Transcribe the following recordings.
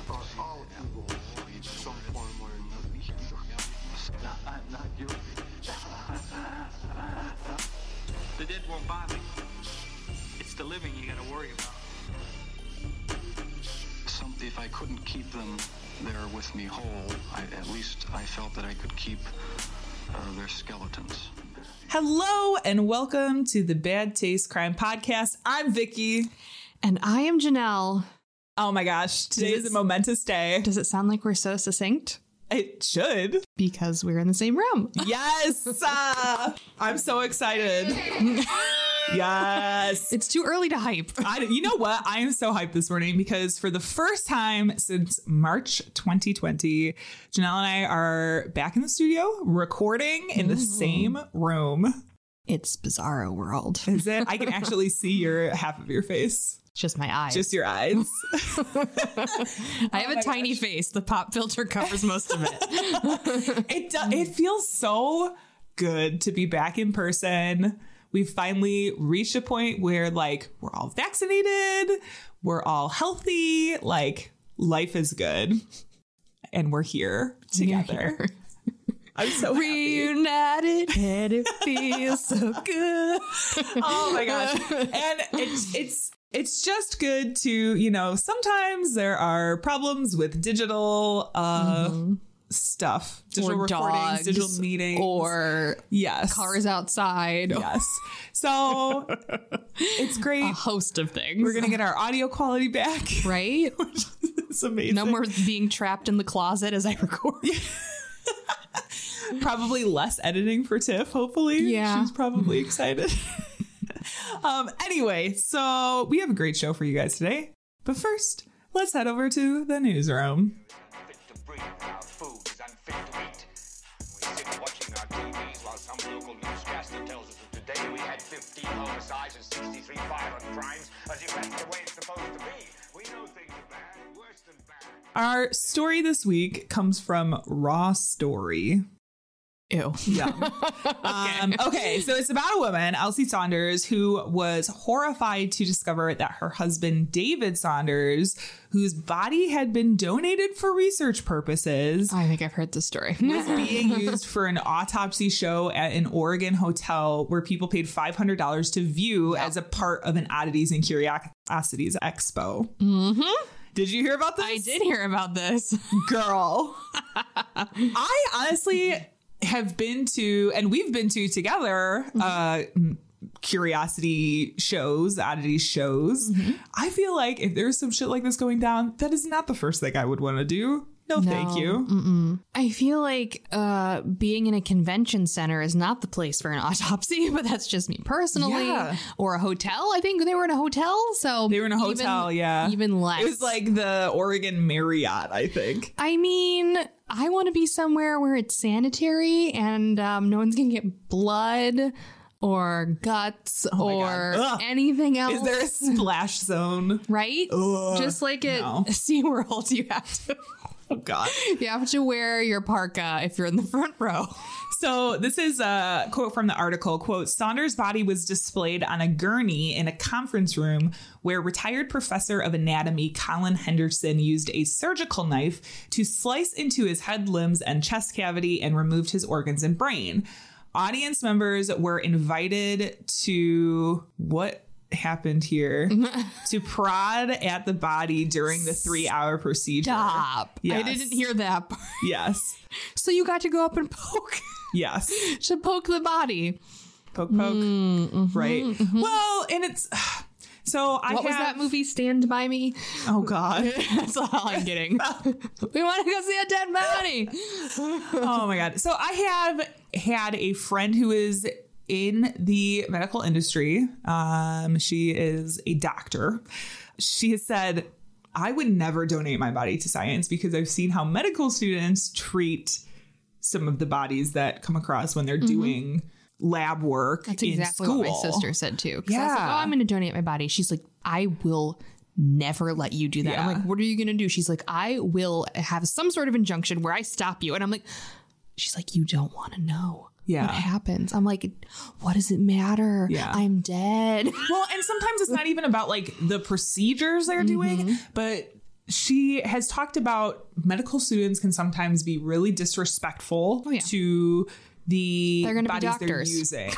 All evil in some form or another. I'm not guilty. The dead won't bother you. It's the living you gotta worry about. If I couldn't keep them there with me whole, at least I felt that I could keep their skeletons. Hello and welcome to the Bad Taste Crime Podcast. I'm Vicky. And I am Janelle. Oh my gosh, today is a momentous day. Does it sound like we're so succinct? It should. Because we're in the same room. Yes! I'm so excited. Yes. It's too early to hype. You know what? I am so hyped this morning because for the first time since March 2020, Janelle and I are back in the studio recording in the same room. It's bizarro world. Is it? I can actually see half of your face. Just my eyes. Just your eyes. I have a tiny face. The pop filter covers most of it. It feels so good to be back in person. We've finally reached a point where we're all vaccinated. We're all healthy. Life is good. And we're here together. I'm so reunited and it feels so good. Oh my gosh. And it's just good to, sometimes there are problems with digital stuff, digital or recordings, dogs, digital meetings, or cars outside. Yes. So it's great. A host of things. We're going to get our audio quality back. Right? Which is amazing. No more being trapped in the closet as I record. Probably less editing for Tiff, hopefully. Yeah. She's probably excited. Anyway, so we have a great show for you guys today. But first, let's head over to the newsroom. Fit to breathe, our food is unfit to eat. We sit watching our TVs while some local newscaster tells us that today we had 15 homicides and 63 violent crimes, as if that's the way it's supposed to be. We know things are bad, worse than bad. Our story this week comes from Raw Story. Ew. Yeah. Okay, so it's about a woman, Elsie Saunders, who was horrified to discover that her husband, David Saunders, whose body had been donated for research purposes, I think I've heard this story, was being used for an autopsy show at an Oregon hotel where people paid $500 to view as a part of an Oddities and Curiosities Expo. Mm-hmm. Did you hear about this? I did hear about this. Girl. I honestly have been to, and we've been to together, curiosity shows, oddities shows. Mm-hmm. I feel like if there's some shit like this going down, that is not the first thing I would want to do. No, thank you. Mm-mm. I feel like being in a convention center is not the place for an autopsy, but that's just me personally. Yeah. Or a hotel. I think they were in a hotel. So they were in a hotel, yeah. Even less. It was like the Oregon Marriott, I think. I mean, I want to be somewhere where it's sanitary and no one's going to get blood or guts or anything else. Is there a splash zone? Right? Ugh, just like at SeaWorld, you have to. Oh, God. You have to wear your parka if you're in the front row. So this is a quote from the article. Quote, Saunders' body was displayed on a gurney in a conference room where retired professor of anatomy Colin Henderson used a surgical knife to slice into his head, limbs, and chest cavity and removed his organs and brain. Audience members were invited to what happened here to prod at the body during the 3-hour procedure. Stop. Yes. I didn't hear that part. Yes. So you got to go up and poke. Yes. To poke the body. Poke. Mm-hmm, right. Mm-hmm. Well, and it's... So What was that movie, Stand By Me? Oh, God. That's all I'm getting. We want to go see a dead body. Oh, my God. So I have had a friend who is in the medical industry. She is a doctor. She has said, I would never donate my body to science because I've seen how medical students treat some of the bodies that come across when they're doing lab work. That's in exactly school. what my sister said too. Yeah. I was like, I'm going to donate my body. She's like, I will never let you do that. Yeah. I'm like, what are you going to do? She's like, I will have some sort of injunction where I stop you. And I'm like, she's like, you don't want to know. Yeah. What happens? I'm like, what does it matter? Yeah. I'm dead. Well, and sometimes it's not even about like the procedures they're doing, but she has talked about medical students can sometimes be really disrespectful to the bodies they're using.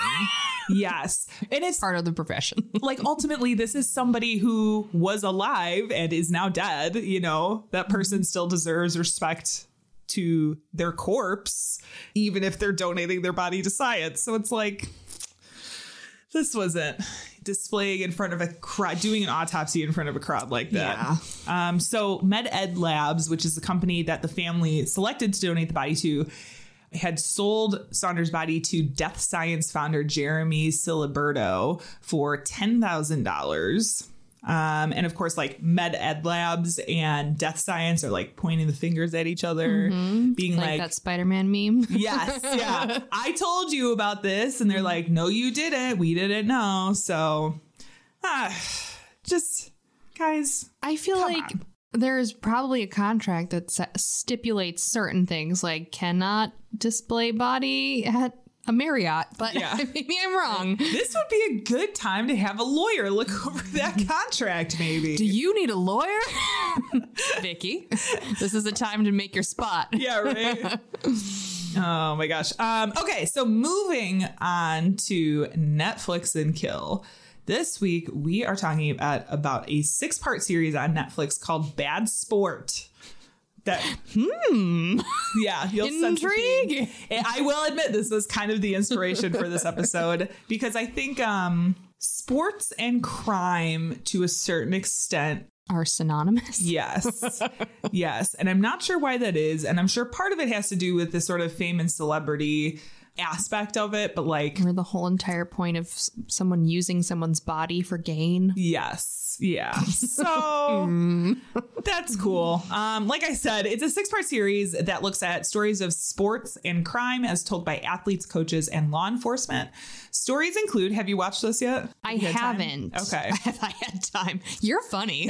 Yes. And it's part of the profession. Like, ultimately, this is somebody who was alive and is now dead. You know, that person still deserves respect to their corpse, even if they're donating their body to science. So it's like, this wasn't displaying in front of a crowd, doing an autopsy in front of a crowd like that. Yeah. So MedEd Labs, which is the company that the family selected to donate the body to, had sold Saunders' body to Death Science founder Jeremy Siliberto for $10,000. And of course, like MedEd Labs and Death Science are like pointing the fingers at each other, being like that Spider-Man meme. Yes. Yeah. I told you about this. And they're like, no, you didn't. We didn't know. So just guys, I feel like there's probably a contract that stipulates certain things, like cannot display body at a Marriott, but maybe I'm wrong. This would be a good time to have a lawyer look over that contract, maybe. Do you need a lawyer? Vicky, this is the time to make your spot. Yeah, right? Oh, my gosh. Okay, so moving on to Netflix and Kill. This week, we are talking about a 6-part series on Netflix called Bad Sport. That yeah, you'll intrigue. I will admit this was kind of the inspiration for this episode, because I think sports and crime to a certain extent are synonymous. Yes. Yes. And I'm not sure why that is. And I'm sure part of it has to do with the sort of fame and celebrity aspect of it, but like, or the whole entire point of someone using someone's body for gain. Yes. Yeah. So that's cool. Like I said, it's a 6-part series that looks at stories of sports and crime as told by athletes, coaches, and law enforcement. Stories include, have you watched this yet? I haven't. Time? Okay. Have I had time? You're funny.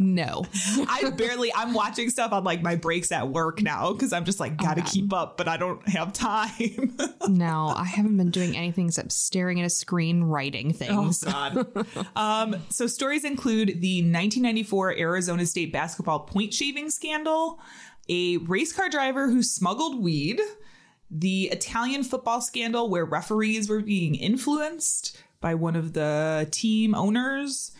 No. I'm watching stuff on like my breaks at work now, because I'm just like, gotta keep up, but I don't have time. No, I haven't been doing anything except staring at a screen, writing things. Oh, God. So stories include the 1994 Arizona State basketball point shaving scandal, a race car driver who smuggled weed, the Italian football scandal where referees were being influenced by one of the team owners,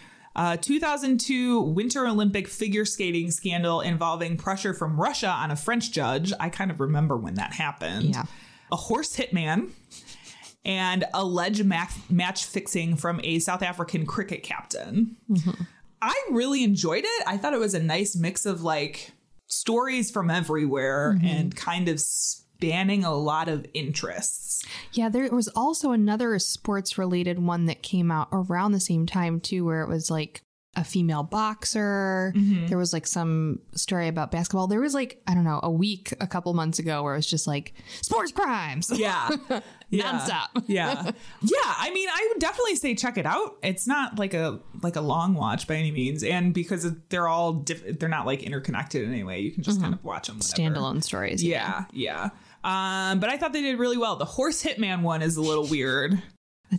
2002 Winter Olympic figure skating scandal involving pressure from Russia on a French judge. I kind of remember when that happened. Yeah. A horse hitman, and alleged match fixing from a South African cricket captain. Mm-hmm. I really enjoyed it. I thought it was a nice mix of like stories from everywhere and kind of spanning a lot of interests. Yeah, there was also another sports related one that came out around the same time too, where it was like a female boxer. There was like some story about basketball. There was like, I don't know, a couple months ago where it was just like sports crimes. Yeah. Nonstop. Yeah. Yeah. I mean, I would definitely say check it out. It's not like a long watch by any means. And because they're all they're not like interconnected in any way. You can just kind of watch them whenever. Standalone stories. Yeah. Yeah. But I thought they did really well. The horse hitman one is a little weird.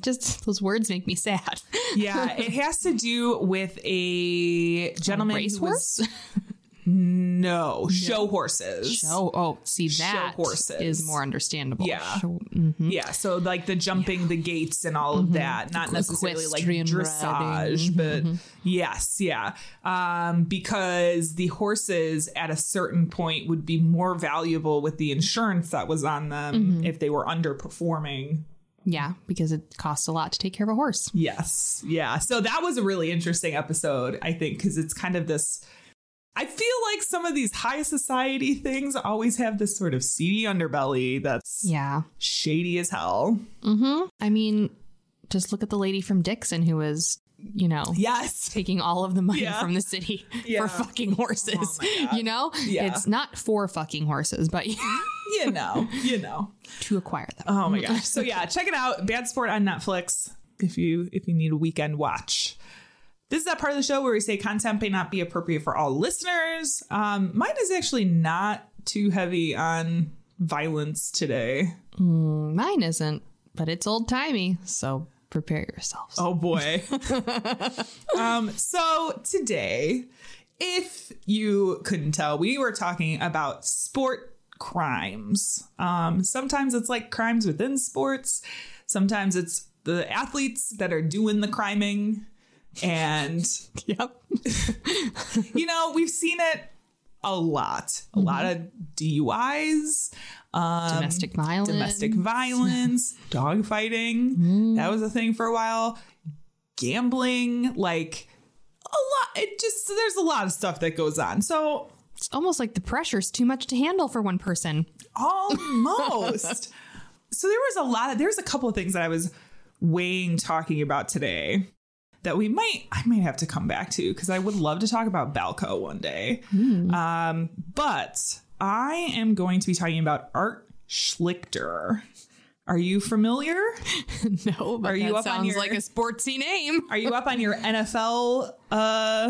Those words make me sad. Yeah, it has to do with a gentleman racehorse. No, show horses. That horses is more understandable. Yeah, yeah. So like the jumping the gates and all of that, not necessarily like dressage, but yes, yeah. Because the horses at a certain point would be more valuable with the insurance that was on them if they were underperforming. Yeah, because it costs a lot to take care of a horse. Yes. Yeah. So that was a really interesting episode, I think, because it's kind of this. I feel like some of these high society things always have this sort of seedy underbelly that's shady as hell. I mean, just look at the lady from Dixon who was, taking all of the money from the city for fucking horses. It's not for fucking horses, but you know, to acquire them. Oh my gosh. So yeah, check it out. Bad Sport on Netflix if you need a weekend watch. This is that part of the show where we say content may not be appropriate for all listeners. Mine is actually not too heavy on violence today. Mine isn't, but it's old timey. So prepare yourselves. Oh boy. So today if you couldn't tell, we were talking about sport crimes. Sometimes it's like crimes within sports. Sometimes it's the athletes that are doing the criming. And, Yep. we've seen it a lot. A lot of DUIs. Domestic violence, dog fighting. That was a thing for a while. Gambling, like a lot. There's a lot of stuff that goes on. So It's almost like the pressure's too much to handle for one person. almost. So there's a couple of things that I was weighing talking about today that I might have to come back to, because I would love to talk about Balco one day. But I am going to be talking about Art Schlichter. Are you familiar? No, but that sounds like a sportsy name. Are you up on your NFL?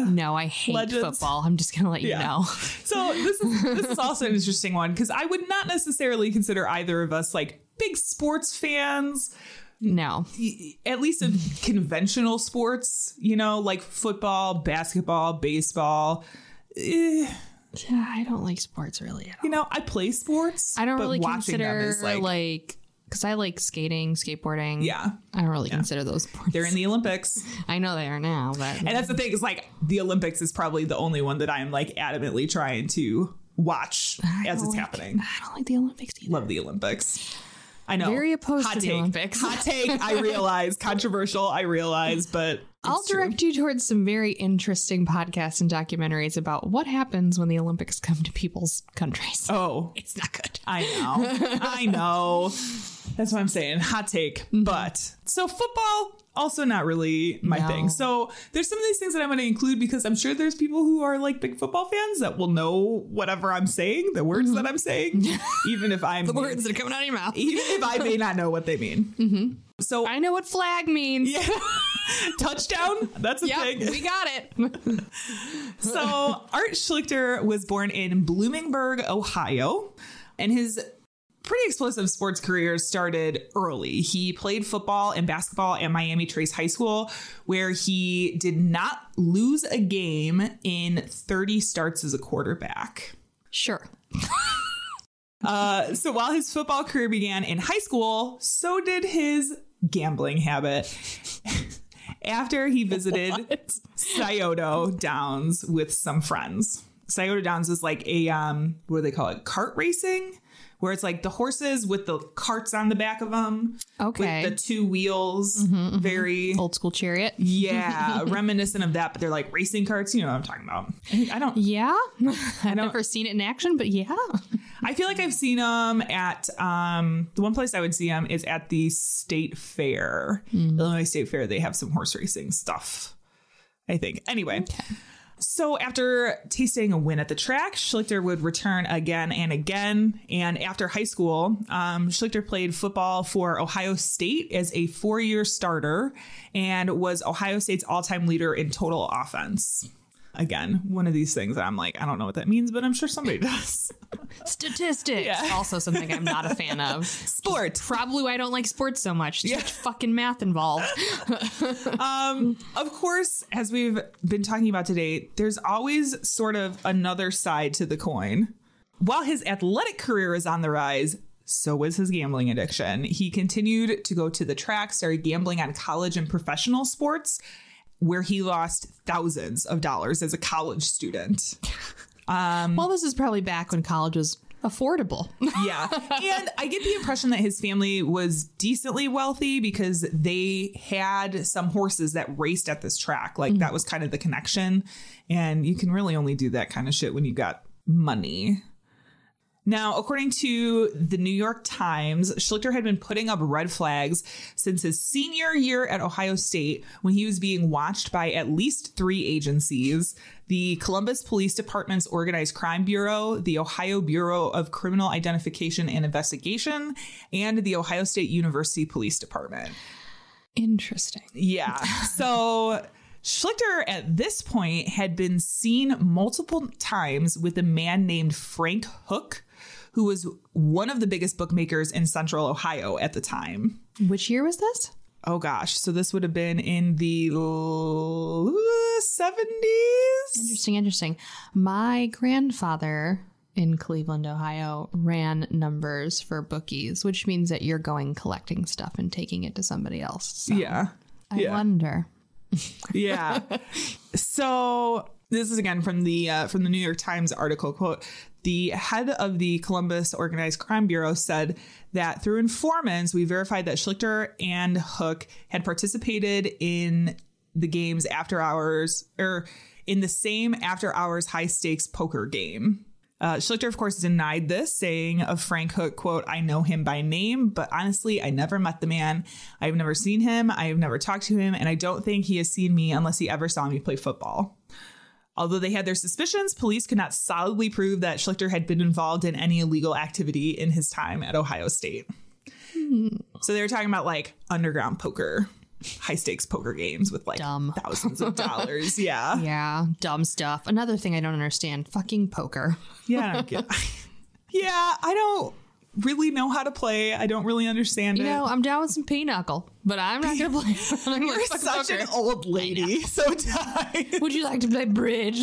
No, I hate legends? football. I'm just gonna let you know. So this is also an interesting one, because I would not necessarily consider either of us like big sports fans. No, At least of conventional sports, like football, basketball, baseball. I don't like sports really at all. I play sports. I don't but really watching them consider is like, because I like skating, skateboarding. Yeah. I don't really consider those sports. They're in the Olympics. I know they are now, but And that's the thing, is like the Olympics is probably the only one that I am like adamantly trying to watch as it's happening. I don't like the Olympics either. Love the Olympics. I know. Very opposed Hot to the take. Olympics. Hot take, I realize. Controversial, I realize, but I'll direct you towards some very interesting podcasts and documentaries about what happens when the Olympics come to people's countries. Oh, It's not good. I know. That's what I'm saying. Hot take. But so football, also not really my No. thing. So there's some of these things that I'm going to include, because I'm sure there's people who are like big football fans that will know whatever I'm saying, the words that I'm saying, even if I'm The words that are coming out of your mouth. even if I may not know what they mean. So I know what flag means. yeah. Touchdown. That's a Yep, thing. we got it. So Art Schlichter was born in Bloomingburg, Ohio, and his pretty explosive sports career started early. He played football and basketball at Miami Trace High School, where he did not lose a game in 30 starts as a quarterback. Sure. So while his football career began in high school, so did his gambling habit. After he visited Scioto Downs with some friends. Scioto Downs is like a, what do they call it? Kart racing? Where it's like the horses with the carts on the back of them. Okay. With the two wheels. Very Old school chariot. yeah, reminiscent of that, but they're like racing carts. You know what I'm talking about. I don't. Yeah. I've never seen it in action, but yeah. I feel like I've seen them at the one place I would see them is at the State Fair, Illinois State Fair. They have some horse racing stuff, I think. Anyway. Okay. So after tasting a win at the track, Schlichter would return again and again. And after high school, Schlichter played football for Ohio State as a 4-year starter and was Ohio State's all-time leader in total offense. Again, one of these things that I'm like, I don't know what that means, but I'm sure somebody does. Statistics. Yeah. Also something I'm not a fan of. Sport. Probably why I don't like sports so much. Too much fucking math involved. Of course, as we've been talking about today, there's always sort of another side to the coin. While his athletic career is on the rise, so was his gambling addiction. He continued to go to the track, started gambling on college and professional sports, where he lost thousands of dollars as a college student. Well, this is probably back when college was affordable. Yeah. And I get the impression that his family was decently wealthy because they had some horses that raced at this track. Like that was kind of the connection. And you can really only do that kind of shit when you got money. Now, according to the New York Times, Schlichter had been putting up red flags since his senior year at Ohio State when he was being watched by at least 3 agencies: the Columbus Police Department's Organized Crime Bureau, the Ohio Bureau of Criminal Identification and Investigation, and the Ohio State University Police Department. Interesting. Yeah. So Schlichter at this point had been seen multiple times with a man named Frank Hook, who was one of the biggest bookmakers in Central Ohio at the time. Which year was this? Oh, gosh. So this would have been in the 70s. Interesting. My grandfather in Cleveland, Ohio, ran numbers for bookies, which means that you're going collecting stuff and taking it to somebody else. So Yeah. I wonder. Yeah. So this is again from the New York Times article, quote, the head of the Columbus Organized Crime Bureau said that through informants, we verified that Schlichter and Hook had participated in the game's after hours, or in the same after hours high stakes poker game. Schlichter, of course, denied this, saying of Frank Hook, quote, I know him by name, but honestly, I never met the man. I've never seen him. I have never talked to him. And I don't think he has seen me unless he ever saw me play football. Although they had their suspicions, police could not solidly prove that Schlichter had been involved in any illegal activity in his time at Ohio State. So they were talking about like underground poker, high stakes poker games with like thousands of dollars. Yeah. Yeah. Dumb stuff. Another thing I don't understand. Fucking poker. Yeah. I don't get Yeah. I don't really know how to play. I don't really understand it. You know, I'm down with some pinochle, but I'm not going to play. You're such an old lady. So tired. Would you like to play bridge?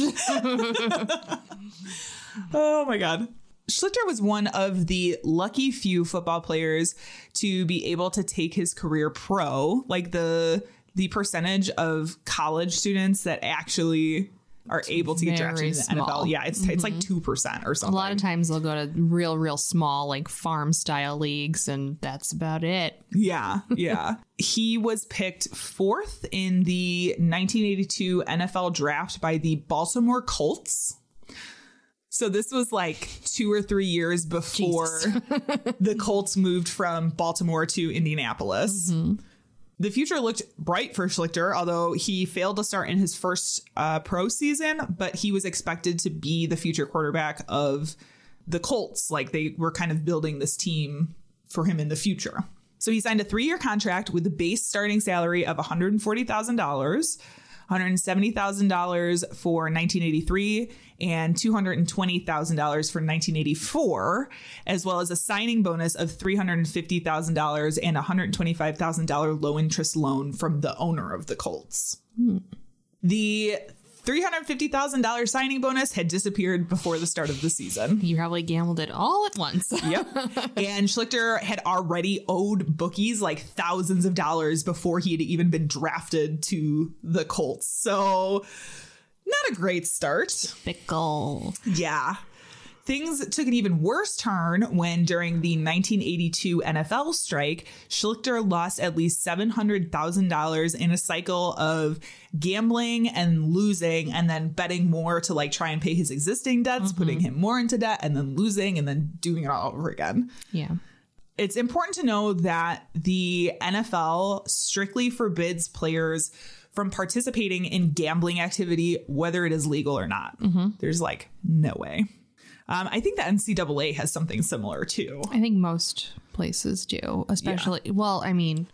Oh my God. Schlichter was one of the lucky few football players to be able to take his career pro. Like the percentage of college students that actually are able to get drafted in the NFL. Yeah, it's like 2% or something. A lot of times they'll go to real small, like farm style leagues, and that's about it. Yeah, yeah. He was picked 4th in the 1982 NFL draft by the Baltimore Colts. So this was like 2 or 3 years before the Colts moved from Baltimore to Indianapolis. The future looked bright for Schlichter, although he failed to start in his first pro season, but he was expected to be the future quarterback of the Colts. Like they were kind of building this team for him in the future. So he signed a 3-year contract with a base starting salary of $140,000, $170,000 for 1983 and $220,000 for 1984, as well as a signing bonus of $350,000 and a $125,000 low interest loan from the owner of the Colts. The $350,000 signing bonus had disappeared before the start of the season. You probably gambled it all at once. Yep. And Schlichter had already owed bookies like thousands of dollars before he had even been drafted to the Colts. So not a great start. Pickle. Yeah. Things took an even worse turn when during the 1982 NFL strike, Schlichter lost at least $700,000 in a cycle of gambling and losing and then betting more to like try and pay his existing debts, putting him more into debt and then losing and then doing it all over again. Yeah. It's important to know that the NFL strictly forbids players from participating in gambling activity, whether it is legal or not. There's like no way. I think the NCAA has something similar too. I think most places do, especially, well, I mean,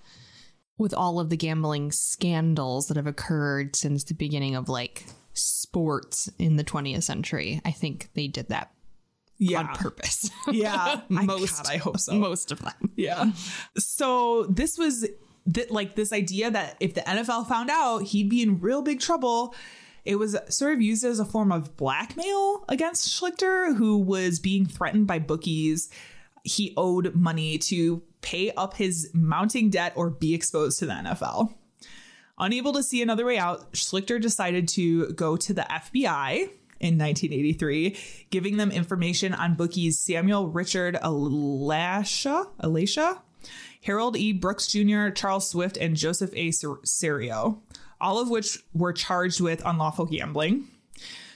with all of the gambling scandals that have occurred since the beginning of like sports in the 20th century, I think they did that on purpose. Yeah. I hope so. Most of them. Yeah. So this was like this idea that if the NFL found out, he'd be in real big trouble. It was sort of used as a form of blackmail against Schlichter, who was being threatened by bookies. He owed money to pay up his mounting debt or be exposed to the NFL. Unable to see another way out, Schlichter decided to go to the FBI in 1983, giving them information on bookies Samuel Richard Elisha, Harold E. Brooks Jr., Charles Swift, and Joseph A. Serio, all of which were charged with unlawful gambling.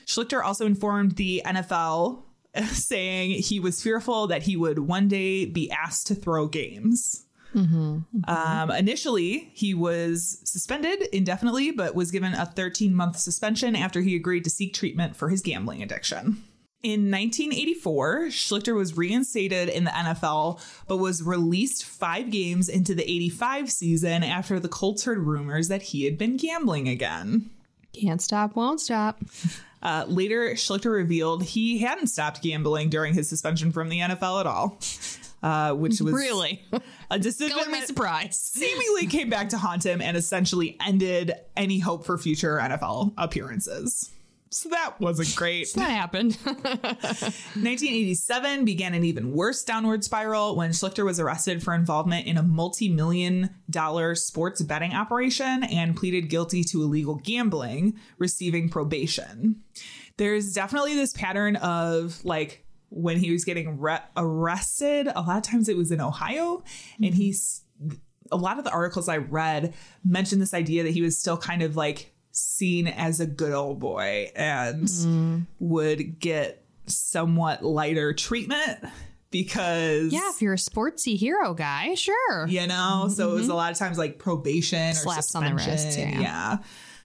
Schlichter also informed the NFL, saying he was fearful that he would one day be asked to throw games. Initially, he was suspended indefinitely, but was given a 13-month suspension after he agreed to seek treatment for his gambling addiction. In 1984, Schlichter was reinstated in the NFL, but was released 5 games into the 85 season after the Colts heard rumors that he had been gambling again. Can't stop, won't stop. Later, Schlichter revealed he hadn't stopped gambling during his suspension from the NFL at all. which was Really? a decision Don't be that surprised. seemingly came back to haunt him and essentially ended any hope for future NFL appearances. So that wasn't great. That happened. 1987 began an even worse downward spiral when Schlichter was arrested for involvement in a multi-million-dollar sports betting operation and pleaded guilty to illegal gambling, receiving probation. There's definitely this pattern of like when he was getting arrested, a lot of times it was in Ohio, and a lot of the articles I read mentioned this idea that he was still kind of like seen as a good old boy and would get somewhat lighter treatment because if you're a sportsy hero guy, sure. You know, so it was a lot of times like probation Slaps or on the suspension. wrist. Yeah.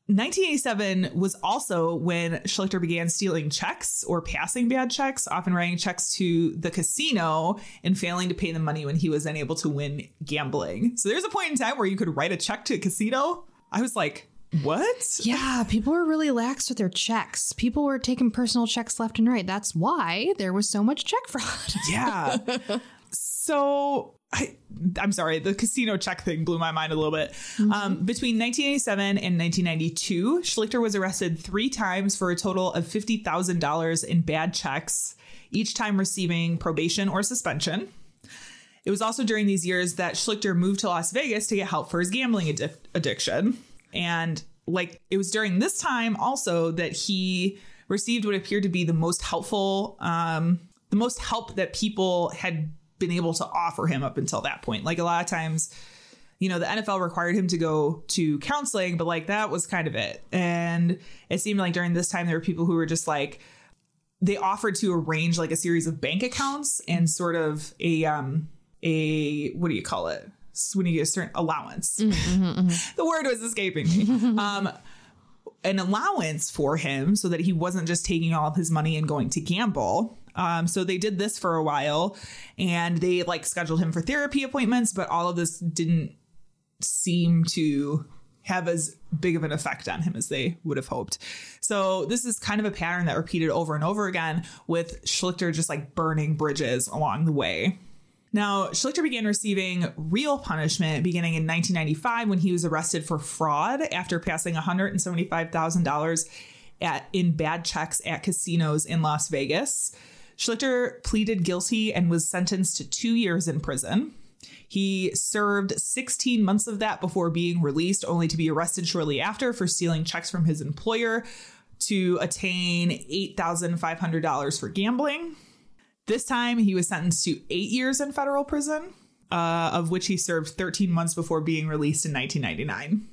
1987 was also when Schlichter began stealing checks or passing bad checks, often writing checks to the casino and failing to pay the money when he was unable to win gambling. So there's a point in time where you could write a check to a casino. I was like, what? Yeah, people were really lax with their checks. People were taking personal checks left and right. That's why there was so much check fraud. Yeah. So I'm sorry, the casino check thing blew my mind a little bit. Between 1987 and 1992, Schlichter was arrested 3 times for a total of $50,000 in bad checks, each time receiving probation or suspension. It was also during these years that Schlichter moved to Las Vegas to get help for his gambling addiction. And like it was during this time also that he received what appeared to be the most helpful, the most help that people had been able to offer him up until that point. Like a lot of times, you know, the NFL required him to go to counseling, but like that was kind of it. And it seemed like during this time, there were people who were just like, they offered to arrange like a series of bank accounts and sort of a what do you call it? When you get a certain allowance. The word was escaping me. An allowance for him so that he wasn't just taking all of his money and going to gamble. So they did this for a while and they like scheduled him for therapy appointments, but all of this didn't seem to have as big of an effect on him as they would have hoped. So this is kind of a pattern that repeated over and over again with Schlichter just like burning bridges along the way. Now, Schlichter began receiving real punishment beginning in 1995 when he was arrested for fraud after passing $175,000 in bad checks at casinos in Las Vegas. Schlichter pleaded guilty and was sentenced to 2 years in prison. He served 16 months of that before being released, only to be arrested shortly after for stealing checks from his employer to attain $8,500 for gambling. This time, he was sentenced to 8 years in federal prison, of which he served 13 months before being released in 1999.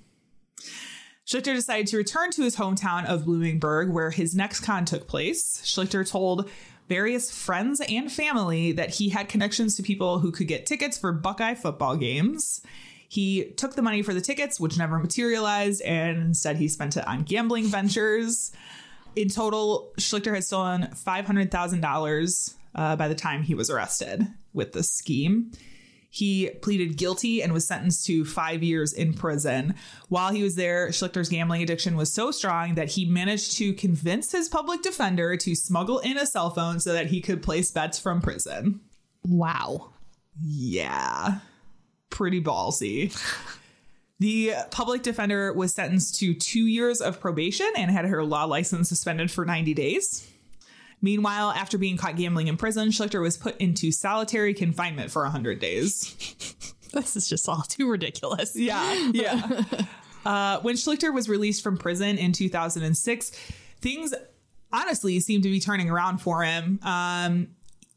Schlichter decided to return to his hometown of Bloomingburg, where his next con took place. Schlichter told various friends and family that he had connections to people who could get tickets for Buckeye football games. He took the money for the tickets, which never materialized, and instead he spent it on gambling ventures. In total, Schlichter had stolen $500,000 by the time he was arrested with this scheme. He pleaded guilty and was sentenced to 5 years in prison. While he was there, Schlichter's gambling addiction was so strong that he managed to convince his public defender to smuggle in a cell phone so that he could place bets from prison. Wow. Yeah. Pretty ballsy. The public defender was sentenced to 2 years of probation and had her law license suspended for 90 days. Meanwhile, after being caught gambling in prison, Schlichter was put into solitary confinement for 100 days. This is just all too ridiculous. Yeah. When Schlichter was released from prison in 2006, things honestly seemed to be turning around for him.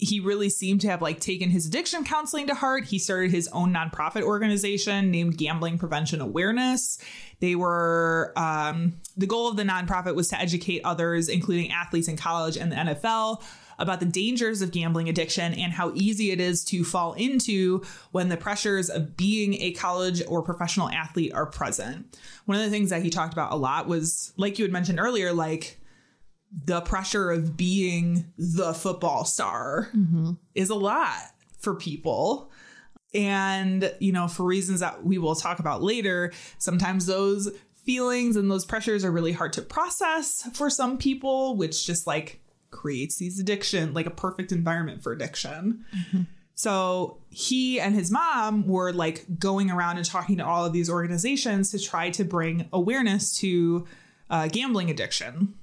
He really seemed to have like taken his addiction counseling to heart. He started his own nonprofit organization named Gambling Prevention Awareness. They were the goal of the nonprofit was to educate others, including athletes in college and the NFL, about the dangers of gambling addiction and how easy it is to fall into when the pressures of being a college or professional athlete are present. One of the things that he talked about a lot was, like you had mentioned earlier, like the pressure of being the football star is a lot for people. And, you know, for reasons that we will talk about later, sometimes those feelings and those pressures are really hard to process for some people, which just like creates these addiction, like a perfect environment for addiction. So he and his mom were like going around and talking to all of these organizations to try to bring awareness to gambling addiction.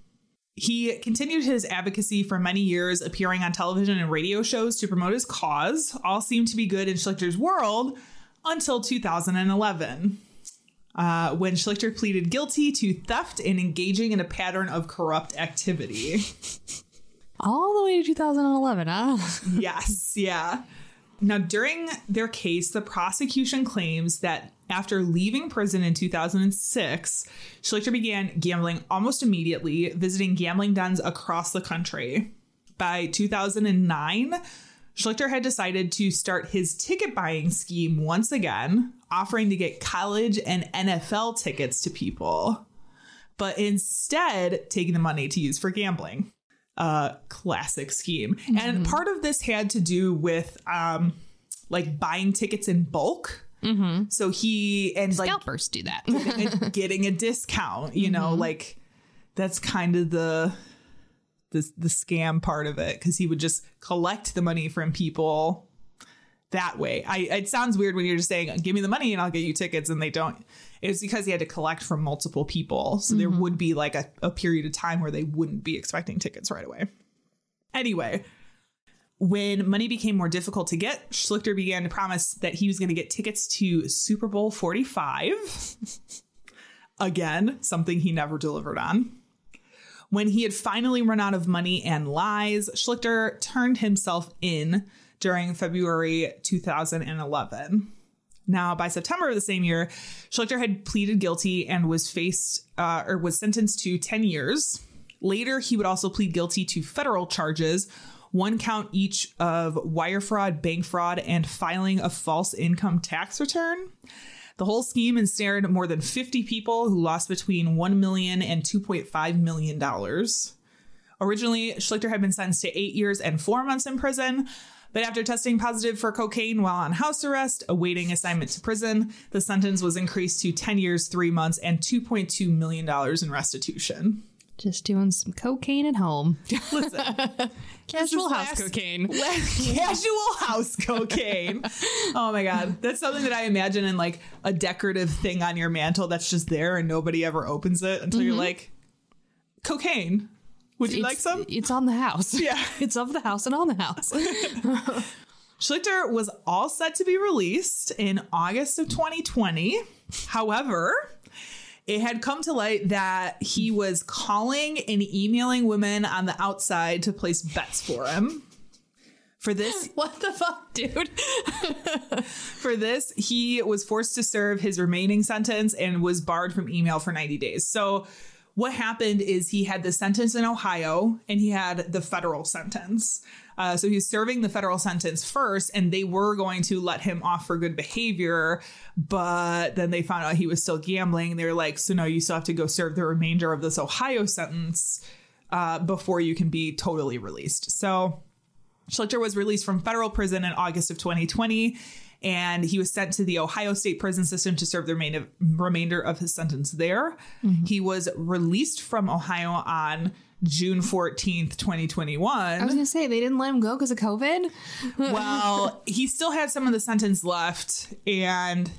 He continued his advocacy for many years, appearing on television and radio shows to promote his cause. All seemed to be good in Schlichter's world until 2011, when Schlichter pleaded guilty to theft and engaging in a pattern of corrupt activity. All the way to 2011, huh? Yes, yeah. Now, during their case, the prosecution claims that after leaving prison in 2006, Schlichter began gambling almost immediately, visiting gambling dens across the country. By 2009, Schlichter had decided to start his ticket buying scheme once again, offering to get college and NFL tickets to people, but instead taking the money to use for gambling. Classic scheme. Mm-hmm. And part of this had to do with like buying tickets in bulk. Mm-hmm. So he and scalpers do that. getting a discount, you know, like that's kind of the scam part of it, because he would just collect the money from people that way. It sounds weird when you're just saying, give me the money and I'll get you tickets, and they don't. It's because he had to collect from multiple people. So there would be like a period of time where they wouldn't be expecting tickets right away. Anyway, when money became more difficult to get, Schlichter began to promise that he was going to get tickets to Super Bowl 45. Again, something he never delivered on. When he had finally run out of money and lies, Schlichter turned himself in during February 2011. Now, by September of the same year, Schlichter had pleaded guilty and was sentenced to 10 years. Later, he would also plead guilty to federal charges, one count each of wire fraud, bank fraud, and filing a false income tax return. The whole scheme ensnared more than 50 people who lost between $1 million and $2.5 million. Originally, Schlichter had been sentenced to 8 years and 4 months in prison. But after testing positive for cocaine while on house arrest, awaiting assignment to prison, the sentence was increased to 10 years, 3 months, and $2.2 million in restitution. Just doing some cocaine at home. Listen. Casual house cocaine. Casual house cocaine. Oh my God. That's something that I imagine in like a decorative thing on your mantle that's just there and nobody ever opens it until you're like, cocaine. Would you like some? It's on the house. Yeah. It's of the house and on the house. Schlichter was all set to be released in August of 2020. However, it had come to light that he was calling and emailing women on the outside to place bets for him. For this, what the fuck, dude? For this, he was forced to serve his remaining sentence and was barred from email for 90 days. So what happened is he had the sentence in Ohio and he had the federal sentence. So he was serving the federal sentence first, and they were going to let him off for good behavior. But then they found out he was still gambling. They were like, so no, you still have to go serve the remainder of this Ohio sentence before you can be totally released. So Schlichter was released from federal prison in August of 2020. And he was sent to the Ohio State prison system to serve the remainder of his sentence there. Mm-hmm. He was released from Ohio on June 14th, 2021. I was going to say, they didn't let him go because of COVID? Well, he still had some of the sentence left. And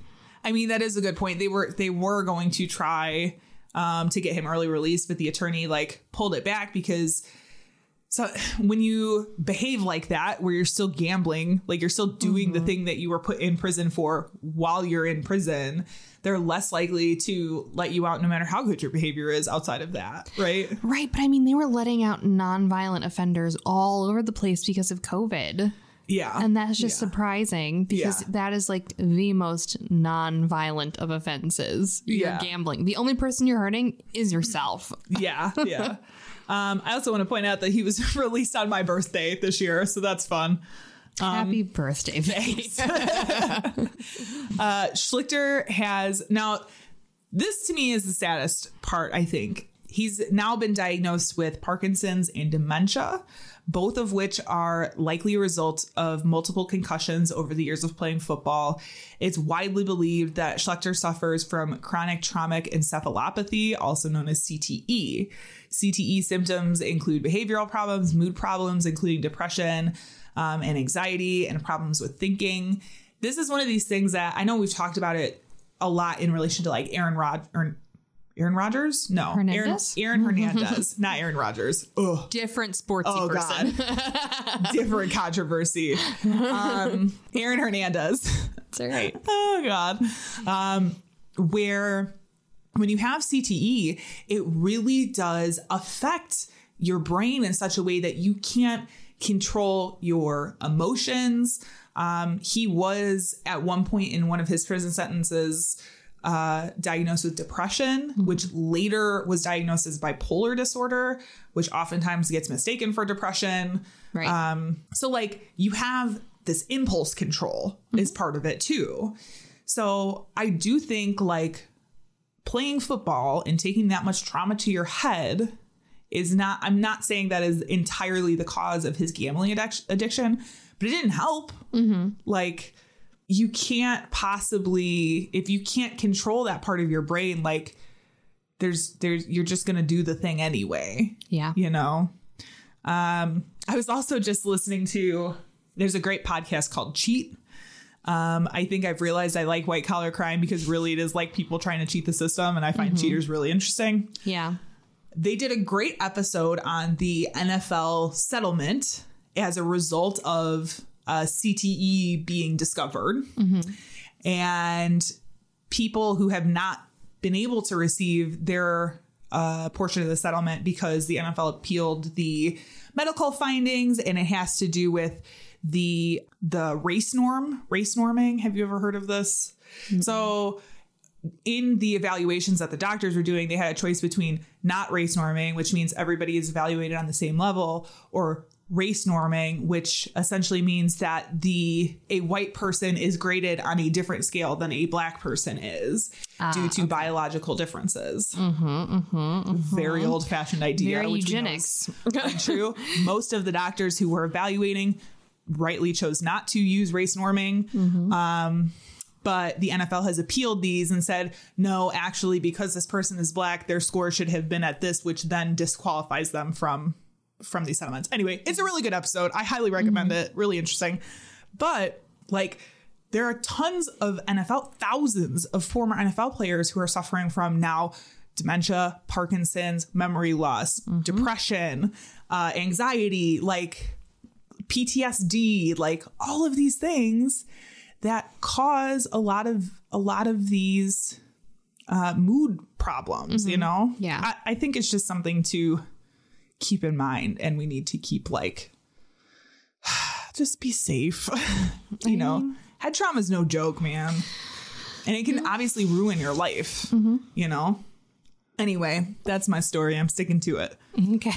I mean, that is a good point. They were going to try to get him early released, but the attorney pulled it back because... So when you behave like that, where you're still gambling, you're still doing the thing that you were put in prison for while you're in prison, they're less likely to let you out no matter how good your behavior is outside of that. Right. Right. But I mean, they were letting out nonviolent offenders all over the place because of COVID. Yeah. And that's just surprising because that is the most nonviolent of offenses. You're gambling. The only person you're hurting is yourself. Yeah. Yeah. I also want to point out that he was released on my birthday this year, so that's fun. Happy birthday, thanks. Schlichter has now, this to me is the saddest part, I think. He's now been diagnosed with Parkinson's and dementia, both of which are likely a result of multiple concussions over the years of playing football. It's widely believed that Schlichter suffers from chronic traumatic encephalopathy, also known as CTE. CTE symptoms include behavioral problems, mood problems, including depression, and anxiety and problems with thinking. This is one of these things that I know we've talked about it a lot in relation to like Aaron Rodgers? No. Hernandez? Aaron Hernandez, not Aaron Rodgers. Ugh. Different sportsy person. God. Different controversy. Aaron Hernandez. That's all right. Oh, God. Where when you have CTE, it really does affect your brain in such a way that you can't control your emotions. He was at one point in one of his prison sentences diagnosed with depression, which later was diagnosed as bipolar disorder, which oftentimes gets mistaken for depression. Right. So like you have this impulse control is part of it too. So I do think like playing football and taking that much trauma to your head is not, I'm not saying that is entirely the cause of his gambling addiction, but it didn't help. Like you can't possibly, if you can't control that part of your brain, like you're just going to do the thing anyway. Yeah. You know? I was also just listening to, there's a great podcast called Cheat. I think I've realized I like white collar crime because really it is like people trying to cheat the system. And I find cheaters really interesting. Yeah. They did a great episode on the NFL settlement as a result of CTE being discovered. And people who have not been able to receive their portion of the settlement because the NFL appealed the medical findings, and it has to do with the race norming. Have you ever heard of this? So in the evaluations that the doctors were doing, they had a choice between not race norming, which means everybody is evaluated on the same level, or race norming, which essentially means that a white person is graded on a different scale than a black person is due to biological differences. Very old-fashioned idea. Very which eugenics. True. Most of the doctors who were evaluating rightly chose not to use race norming. But the NFL has appealed these and said, no, actually, because this person is black, their score should have been at this, which then disqualifies them from these settlements. Anyway, it's a really good episode. I highly recommend it. Really interesting. But like there are tons of thousands of former NFL players who are suffering from now dementia, Parkinson's, memory loss, depression, anxiety, like PTSD, like all of these things that cause a lot of these mood problems, you know? Yeah. I think it's just something to keep in mind, and we need to keep like, just be safe. You know, head trauma is no joke, man. And it can obviously ruin your life, you know? Anyway, that's my story. I'm sticking to it. Okay.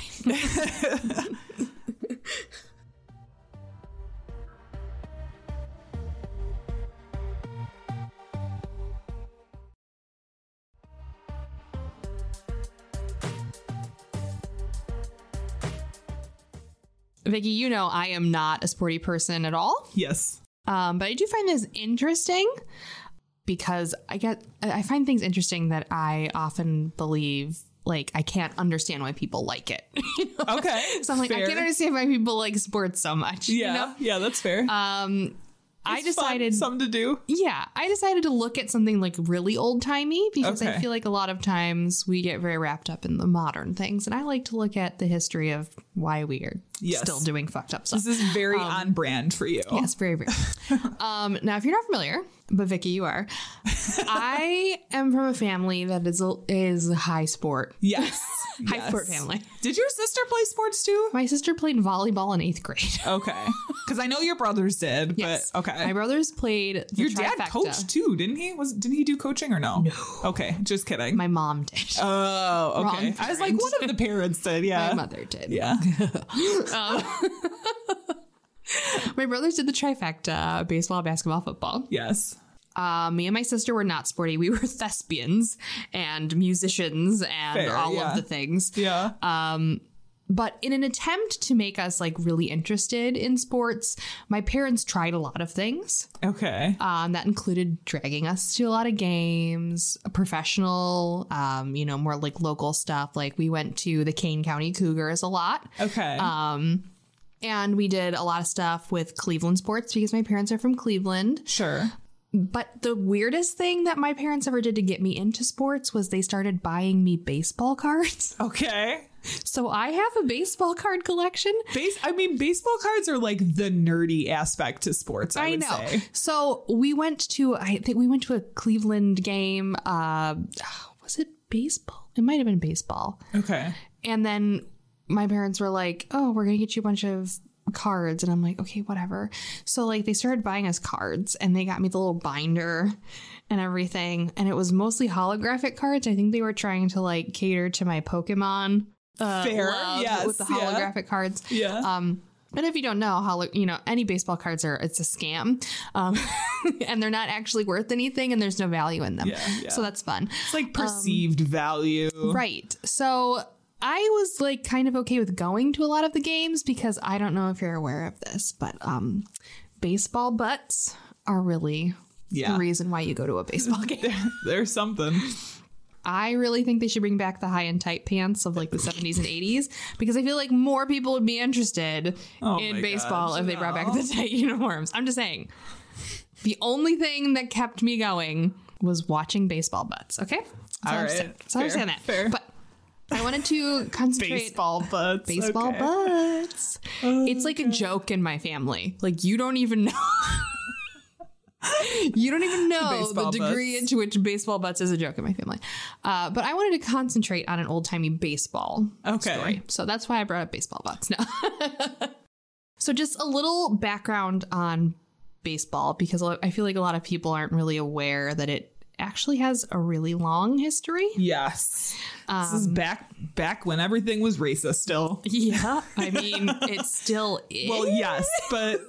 Vicky, you know I am not a sporty person at all. Yes. But I do find this interesting because I find things interesting that I often believe, like, I can't understand why people like it. You know? Okay. So I'm like, fair. I can't understand why people like sports so much. Yeah. You know? Yeah, that's fair. I decided something to do. Yeah, I decided to look at something like really old timey because I feel like a lot of times we get very wrapped up in the modern things, and I like to look at the history of why we are still doing fucked up stuff. This is very on brand for you. Yes, very, very. Now, if you're not familiar, but Vicky, you are. I am from a family that is high sport. Yes. High sport family. Did your sister play sports too? My sister played volleyball in 8th grade. Okay. Because I know your brothers did. Yes. But okay. My brothers played the Your trifecta. dad coached too, didn't he? Didn't he do coaching or no? No. Okay. Just kidding. My mom did. Oh, okay. I was like, one of the parents did. Yeah. My mother did. Yeah. My brothers did the trifecta: baseball, basketball, football. Yes. Me and my sister were not sporty. We were thespians and musicians and all of the things. Yeah. But in an attempt to make us like really interested in sports, my parents tried a lot of things. Okay. That included dragging us to a lot of games, professional, more like local stuff. Like we went to the Kane County Cougars a lot. Okay. And we did a lot of stuff with Cleveland sports because my parents are from Cleveland. Sure. But the weirdest thing that my parents ever did to get me into sports was they started buying me baseball cards. Okay. So I have a baseball card collection. Baseball cards are like the nerdy aspect to sports, I would say. So I think we went to a Cleveland game. Was it baseball? It might have been baseball. Okay. And then my parents were like, oh, we're going to get you a bunch of cards. And I'm like, okay, whatever. So like they started buying us cards and they got me the little binder and everything. And it was mostly holographic cards. I think they were trying to like cater to my Pokemon Fair. love Yes. with the holographic cards. Yeah. And if you don't know, any baseball cards it's a scam, and they're not actually worth anything, and there's no value in them. Yeah. So that's fun. It's like perceived value. Right. So I was like kind of okay with going to a lot of the games because I don't know if you're aware of this, but baseball butts are really the reason why you go to a baseball game. There's something. I really think they should bring back the high and tight pants of like the 70s and 80s because I feel like more people would be interested in baseball if they brought back the tight uniforms. I'm just saying. The only thing that kept me going was watching baseball butts. Okay. All right. So I understand that. Fair. But I wanted to concentrate. Baseball butts. Baseball butts. It's like a joke in my family. Like you don't even know. You don't even know the degree into which baseball butts is a joke in my family. But I wanted to concentrate on an old timey baseball story. So that's why I brought up baseball butts now. So just a little background on baseball, because I feel like a lot of people aren't really aware that it actually has a really long history. Yes. This is back when everything was racist still. Yeah. I mean, it still is. Well, yes, but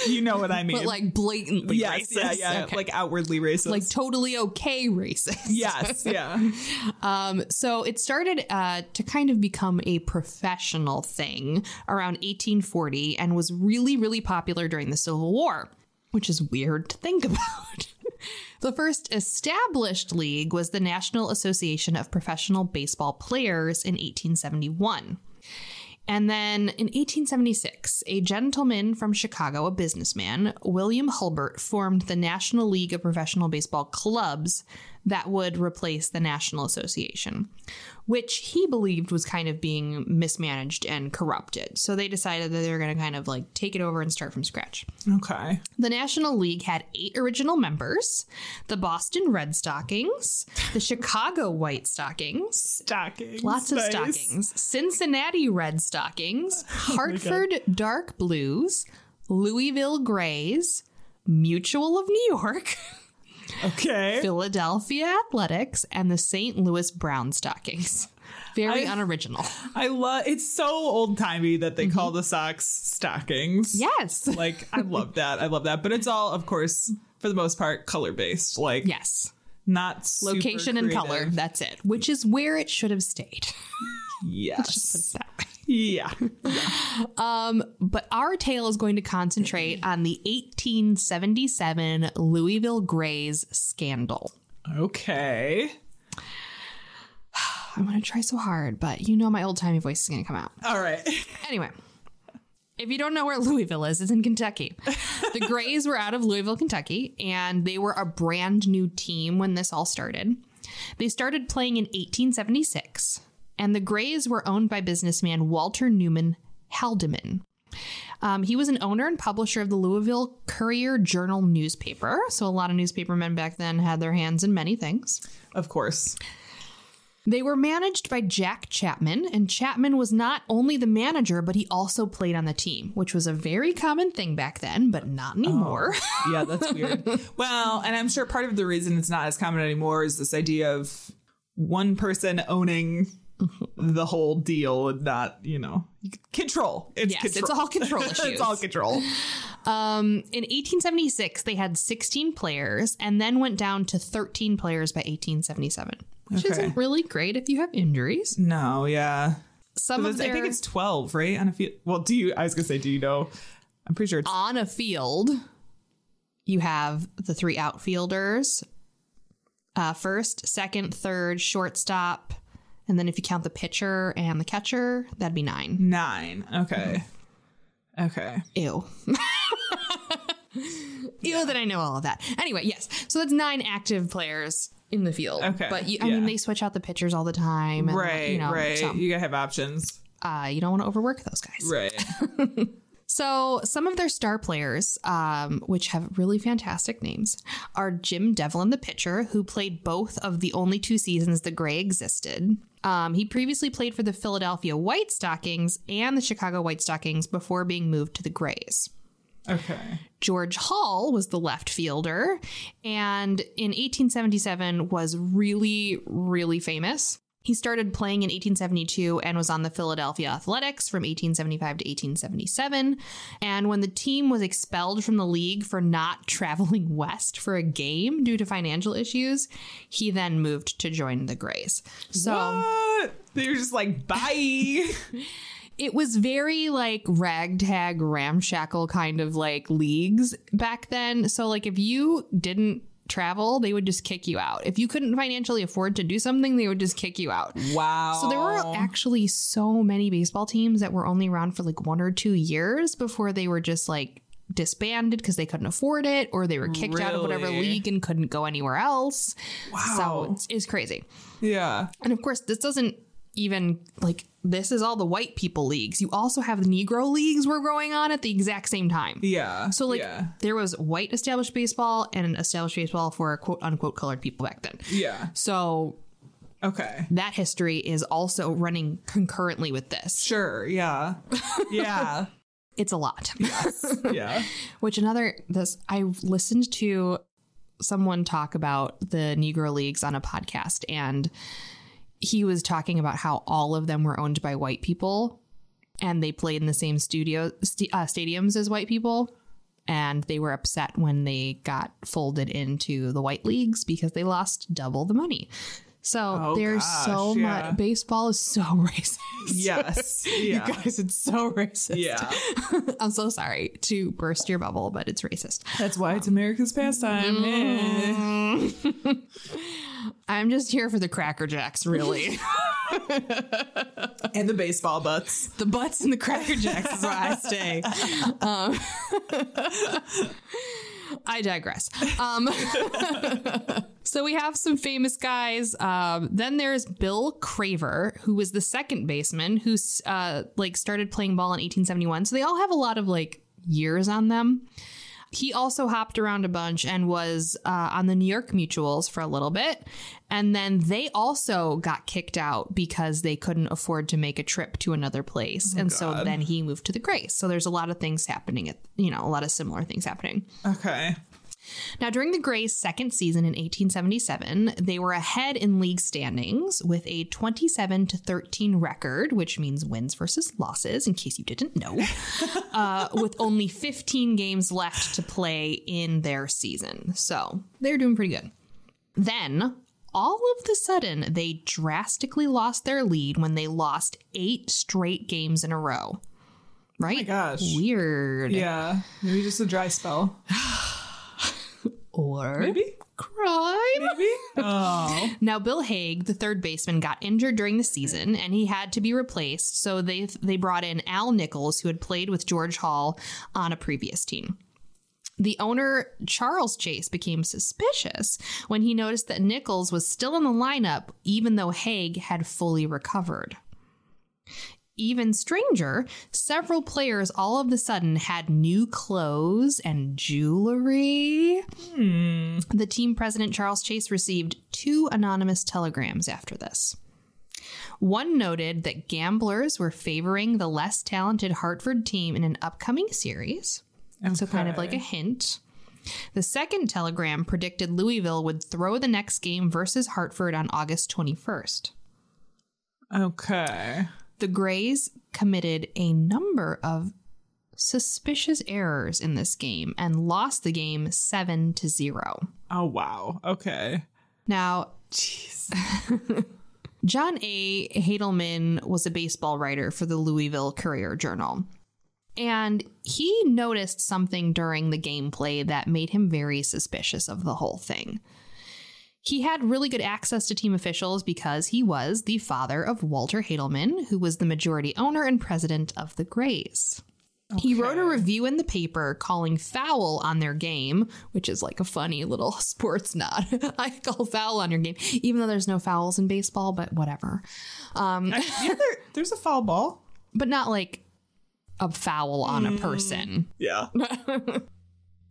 you know what I mean. But like blatantly racist. Yeah. Okay. Like outwardly racist. Like totally okay racist. Yes, yeah. So it started to kind of become a professional thing around 1840 and was really, really popular during the Civil War, which is weird to think about. The first established league was the National Association of Professional Baseball Players in 1871. And then in 1876, a gentleman from Chicago, a businessman, William Hulbert, formed the National League of Professional Baseball Clubs that would replace the National Association, which he believed was kind of being mismanaged and corrupted. So they decided that they were going to kind of like take it over and start from scratch. Okay. The National League had 8 original members: the Boston Red Stockings, the Chicago White Stockings, lots of stockings, Cincinnati Red Stockings, Hartford Dark Blues, Louisville Grays, Mutual of New York, Okay. Philadelphia Athletics, and the St. Louis Brown Stockings. Very unoriginal. I love it's so old timey that they call the socks stockings. Yes. Like I love that. But it's all, of course, for the most part, color based. Like Yes. Not super Location and creative. color. That's it. Which is where it should have stayed. Yes. Let's just put it that way. Yeah. But our tale is going to concentrate on the 1877 Louisville Grays scandal. Okay. I'm going to try so hard, but you know my old-timey voice is going to come out. All right. Anyway, if you don't know where Louisville is, it's in Kentucky. The Grays were out of Louisville, Kentucky, and they were a brand new team when this all started. They started playing in 1876. And the Grays were owned by businessman Walter Newman Haldeman. He was an owner and publisher of the Louisville Courier Journal newspaper. So a lot of newspapermen back then had their hands in many things. Of course. They were managed by Jack Chapman, and Chapman was not only the manager, but he also played on the team, which was a very common thing back then, but not anymore. Oh, yeah, that's weird. Well, and I'm sure part of the reason it's not as common anymore is this idea of one person owning the whole deal and not, control. It's all control issues. It's all control. In 1876, they had 16 players and then went down to 13 players by 1877, which isn't really great if you have injuries. No, yeah. I think it's 12, right? On a field. Well, do you know? I'm pretty sure it's on a field. You have the 3 outfielders, first, second, third, shortstop. And then if you count the pitcher and the catcher, that'd be 9. 9. Okay. Okay. Ew. Ew that I know all of that. Anyway, yes. So that's 9 active players in the field. Okay. But I mean, they switch out the pitchers all the time. And, Right, right. So, You gotta have options. you don't want to overwork those guys. Right. So some of their star players, which have really fantastic names, are Jim Devlin, the pitcher, who played both of the only 2 seasons the Gray existed. He previously played for the Philadelphia White Stockings and the Chicago White Stockings before being moved to the Grays. Okay. George Hall was the left fielder, and in 1877 was really, really famous. He started playing in 1872 and was on the Philadelphia Athletics from 1875 to 1877. And when the team was expelled from the league for not traveling west for a game due to financial issues, he then moved to join the Grays. So What? They're just like, bye. it was very like ragtag, ramshackle kind of like leagues back then. So like if you didn't travel, they would just kick you out. If you couldn't financially afford to do something, they would just kick you out. Wow. So there were actually so many baseball teams that were only around for like 1 or 2 years before they were just like disbanded because they couldn't afford it, or they were kicked out of whatever Really? league and couldn't go anywhere else. Wow. So it's crazy. Yeah. And of course, this doesn't even like, this is all the white people leagues. You also have the Negro Leagues were going on at the exact same time. Yeah. So like yeah. there was white established baseball and established baseball for quote unquote colored people back then. Yeah. So Okay. that history is also running concurrently with this. Sure. Yeah. Yeah. It's a lot. Yes. Yeah. Which I listened to someone talk about the Negro Leagues on a podcast, and he was talking about how all of them were owned by white people and they played in the same stadiums as white people. And they were upset when they got folded into the white leagues because they lost double the money. So there's so much. Baseball is so racist. Yes. Yeah. You guys, it's so racist. Yeah. I'm so sorry to burst your bubble, but it's racist. That's why it's America's pastime. I'm just here for the Cracker Jacks, really. And the baseball butts. The butts and the Cracker Jacks is why I stay. I digress. So we have some famous guys. Then there's Bill Craver, who was the second baseman who started playing ball in 1871. So they all have a lot of like years on them. He also hopped around a bunch and was on the New York Mutuals for a little bit. And then they also got kicked out because they couldn't afford to make a trip to another place. Oh, and God. so then he moved to the Grays. So there's a lot of things happening a lot of similar things happening. Okay. Now, during the Grays' second season in 1877, they were ahead in league standings with a 27-13 record, which means wins versus losses, in case you didn't know, with only 15 games left to play in their season. So they're doing pretty good. Then, all of a sudden, they drastically lost their lead when they lost 8 straight games in a row. Right? Oh my gosh. Weird. Yeah. Maybe just a dry spell. Or Maybe. crime. Maybe. Oh. Now, Bill Haig, the third baseman, got injured during the season and he had to be replaced. So they brought in Al Nichols, who had played with George Hall on a previous team. The owner, Charles Chase, became suspicious when he noticed that Nichols was still in the lineup, even though Haig had fully recovered. Even stranger, several players all of a sudden had new clothes and jewelry. The team president, Charles Chase, received 2 anonymous telegrams after this. One noted that gamblers were favoring the less talented Hartford team in an upcoming series. Okay. So kind of like a hint. The second telegram predicted Louisville would throw the next game versus Hartford on August 21st. Okay. The Grays committed a number of suspicious errors in this game and lost the game 7-0. Oh, wow. Okay. Now, Jeez. John A. Hadelman was a baseball writer for the Louisville Courier-Journal. And he noticed something during the gameplay that made him very suspicious of the whole thing. He had really good access to team officials because he was the father of Walter Hadelman, who was the majority owner and president of the Grays. He wrote a review in the paper calling foul on their game, which is like a funny little sports nod. I call foul on your game, even though there's no fouls in baseball, but whatever. There's a foul ball. But not like a foul on a person. Yeah.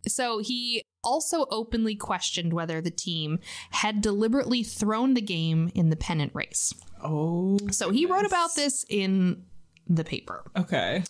So he also openly questioned whether the team had deliberately thrown the game in the pennant race. Oh. So he wrote about this in the paper. Okay.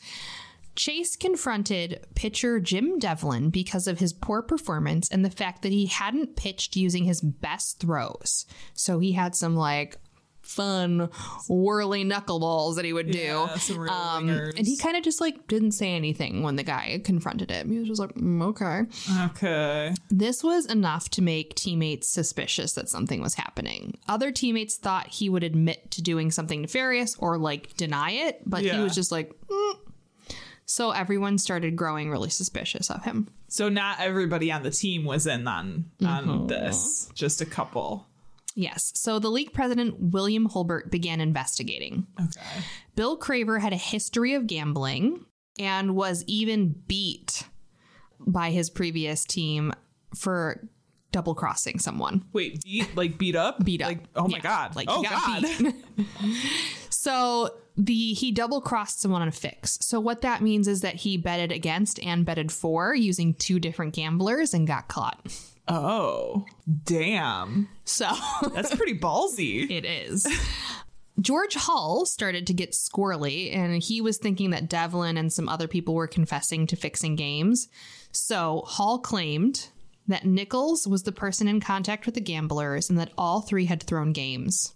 Chase confronted pitcher Jim Devlin because of his poor performance and the fact that he hadn't pitched using his best throws. So he had some like fun whirly knuckleballs that he would do. Some real wingers. And he kind of just like didn't say anything when the guy confronted him. He was just like, okay. Okay. This was enough to make teammates suspicious that something was happening. Other teammates thought he would admit to doing something nefarious or like deny it, but he was just like, So everyone started growing really suspicious of him. So not everybody on the team was in on this, just a couple. Yes. So the league president, William Hulbert, began investigating. Okay. Bill Craver had a history of gambling and was even beat by his previous team for double crossing someone. Wait, beat up? Beat up. Like, oh my God. Like, oh he got beat. So he double crossed someone on a fix. So what that means is that he betted against and betted for using two different gamblers and got caught. Oh, damn. So that's pretty ballsy. It is. George Hull started to get squirrely, and he was thinking that Devlin and some other people were confessing to fixing games. So Hull claimed that Nichols was the person in contact with the gamblers and that all three had thrown games.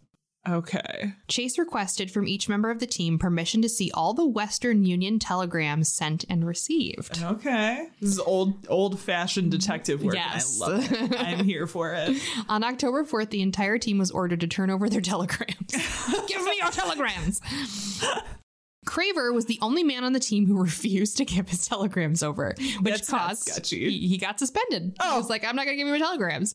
Okay. Chase requested from each member of the team permission to see all the Western Union telegrams sent and received. Okay. This is old-fashioned detective work. Yes. I love it. I'm here for it. On October 4th, the entire team was ordered to turn over their telegrams. Give me your telegrams! Craver was the only man on the team who refused to give his telegrams over, which caused he got suspended. He was like, I'm not going to give you my telegrams.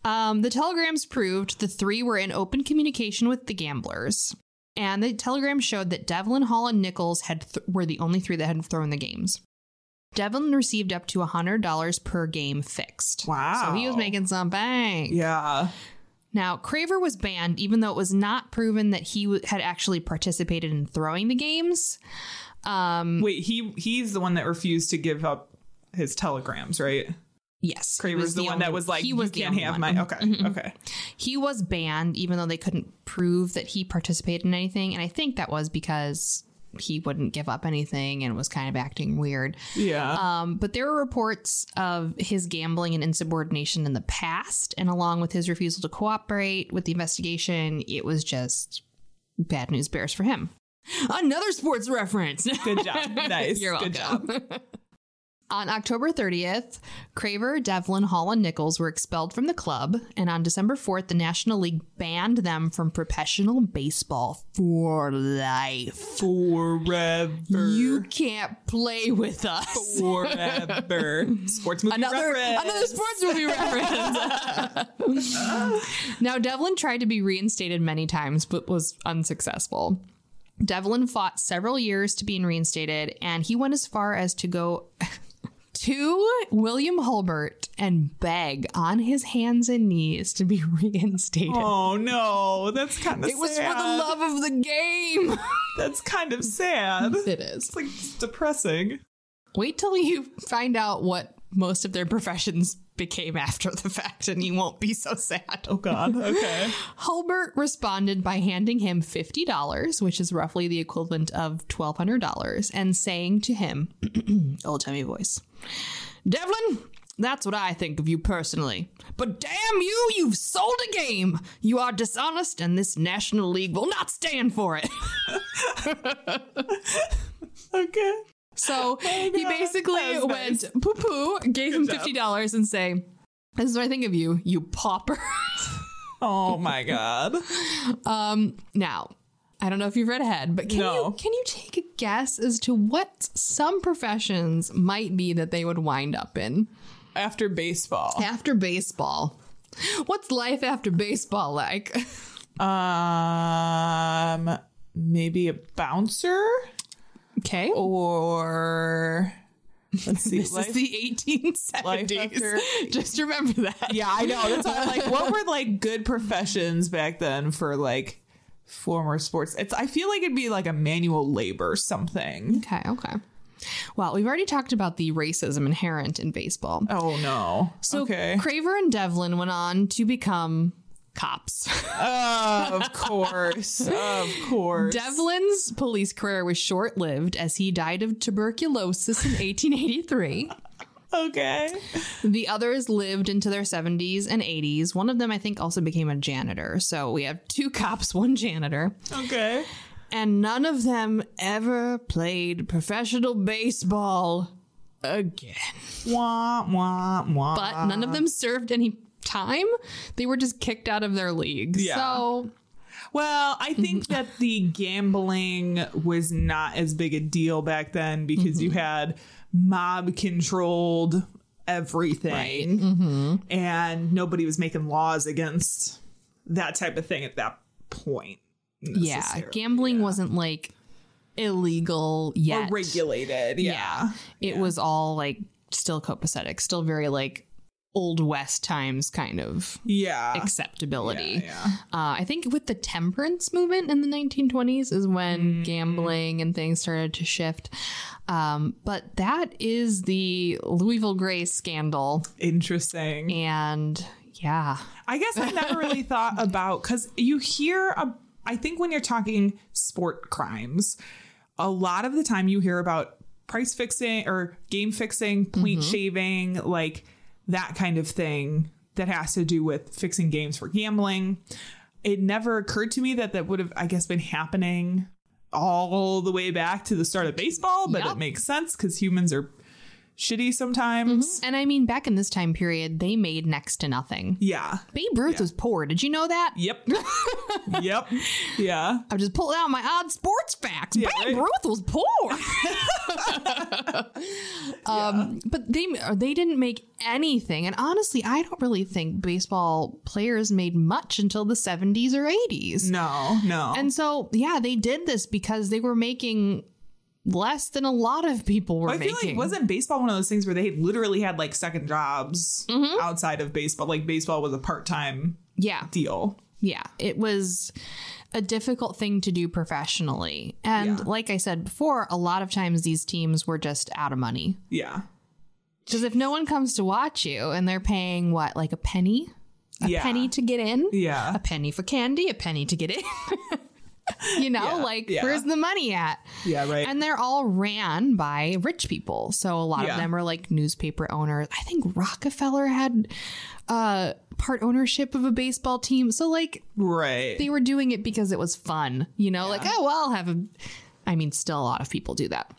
The telegrams proved the three were in open communication with the gamblers, and the telegrams showed that Devlin, Hall, and Nichols were the only three that had thrown the games. Devlin received up to $100 per game fixed. Wow. So he was making some bank. Yeah. Now, Craver was banned, even though it was not proven that he had actually participated in throwing the games. Wait, he's the one that refused to give up his telegrams, right? Yes. Craver's the one that was like, you can't have my... Okay, okay. He was banned, even though they couldn't prove that he participated in anything. And I think that was because he wouldn't give up anything and was kind of acting weird. Yeah. But there were reports of his gambling and insubordination in the past. And along with his refusal to cooperate with the investigation, it was just bad news bears for him. Another sports reference. Good job. Nice. You're welcome. Good job. On October 30th, Craver, Devlin, Hall, and Nichols were expelled from the club, and on December 4th, the National League banned them from professional baseball for life. Forever. You can't play with us. Forever. Sports movie reference. Another sports movie reference. Now, Devlin tried to be reinstated many times, but was unsuccessful. Devlin fought several years to being reinstated, and he went as far as to go to William Hulbert and beg on his hands and knees to be reinstated. Oh, no. That's kind of sad. It was for the love of the game. That's kind of sad. It is. It's like depressing. Wait till you find out what most of their professions became after the fact, and you won't be so sad. Oh, God. Okay. Hulbert responded by handing him $50, which is roughly the equivalent of $1,200, and saying to him, old-timey voice, Devlin, that's what I think of you personally. But damn you, you've sold a game. You are dishonest, and this National League will not stand for it. Okay. So he basically went poo-poo, gave him $50 and say, this is what I think of you, you pauper. Oh my God. Now, I don't know if you've read ahead, but can you take a guess as to what some professions might be that they would wind up in? After baseball. After baseball. What's life after baseball like? Maybe a bouncer? Okay. Or let's see. This is the 1870s. Just remember that. Yeah, I know. That's why I'm like, what were like good professions back then for like former sports? I feel like it'd be like a manual labor something. Okay. Well, we've already talked about the racism inherent in baseball. Oh no. So okay. Craver and Devlin went on to become cops. Of course. Devlin's police career was short-lived as he died of tuberculosis in 1883. Okay. The others lived into their 70s and 80s. One of them, I think, also became a janitor. So we have 2 cops, 1 janitor. Okay. And none of them ever played professional baseball again. Wah, wah, wah. But none of them served any time. They were just kicked out of their league. Yeah. So, well, I think that the gambling was not as big a deal back then because you had mob controlled everything. And nobody was making laws against that type of thing at that point. yeah, gambling wasn't like illegal yet. Or regulated. Yeah. It was all like still copacetic, still very like Old West times kind of acceptability. I think with the temperance movement in the 1920s is when gambling and things started to shift. But that is the Louisville Grace scandal. Interesting. And yeah. I guess I never really thought about, because you hear, I think when you're talking sport crimes, a lot of the time you hear about price fixing or game fixing, point shaving, like that kind of thing that has to do with fixing games for gambling. It never occurred to me that would have, I guess, been happening all the way back to the start of baseball, but it makes sense because humans are shitty sometimes. And I mean, back in this time period, they made next to nothing. Yeah. Babe Ruth was poor. Did you know that? Yep. Yep. Yeah. I'm just pulling out my odd sports facts. Yeah, Babe Ruth was poor. But they didn't make anything. And honestly, I don't really think baseball players made much until the 70s or 80s. No. And so, yeah, they did this because they were making less than a lot of people were making. I feel like, wasn't baseball one of those things where they literally had like second jobs outside of baseball? Like baseball was a part-time deal. Yeah, it was a difficult thing to do professionally. And like I said before, a lot of times these teams were just out of money. Yeah. Because if no one comes to watch you and they're paying what, like a penny? A penny to get in? Yeah. A penny for candy, a penny to get in. You know, where's the money at? Yeah, right. And they're all ran by rich people. So a lot of them are like newspaper owners. I think Rockefeller had part ownership of a baseball team. So like, they were doing it because it was fun, you know, like, oh, well, I'll have I mean, still a lot of people do that.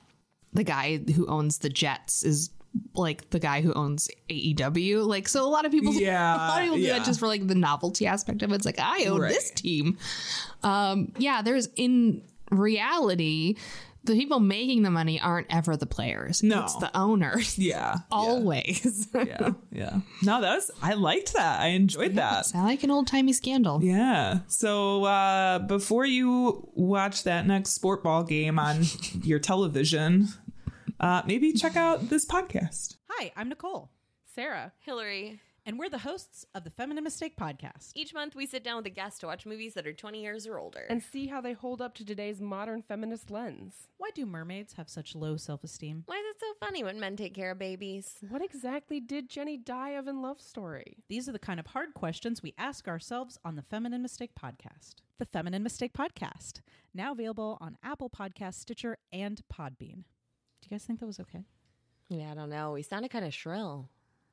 The guy who owns the Jets is like the guy who owns AEW. Like, so a lot of people, do that just for like the novelty aspect of it. It's like, I own this team. There's in reality, the people making the money aren't ever the players. No. It's the owners. Yeah. Always. Yeah. No, I liked that. I enjoyed that. I like an old timey scandal. Yeah. So before you watch that next sport ball game on your television, maybe check out this podcast. Hi, I'm Nicole. Sarah. Hillary. And we're the hosts of the Feminine Mistake podcast. Each month, we sit down with a guest to watch movies that are 20 years or older. And see how they hold up to today's modern feminist lens. Why do mermaids have such low self-esteem? Why is it so funny when men take care of babies? What exactly did Jenny die of in Love Story? These are the kind of hard questions we ask ourselves on the Feminine Mistake podcast. The Feminine Mistake podcast, now available on Apple Podcasts, Stitcher, and Podbean. Do you guys think that was okay? Yeah, I don't know. We sounded kind of shrill.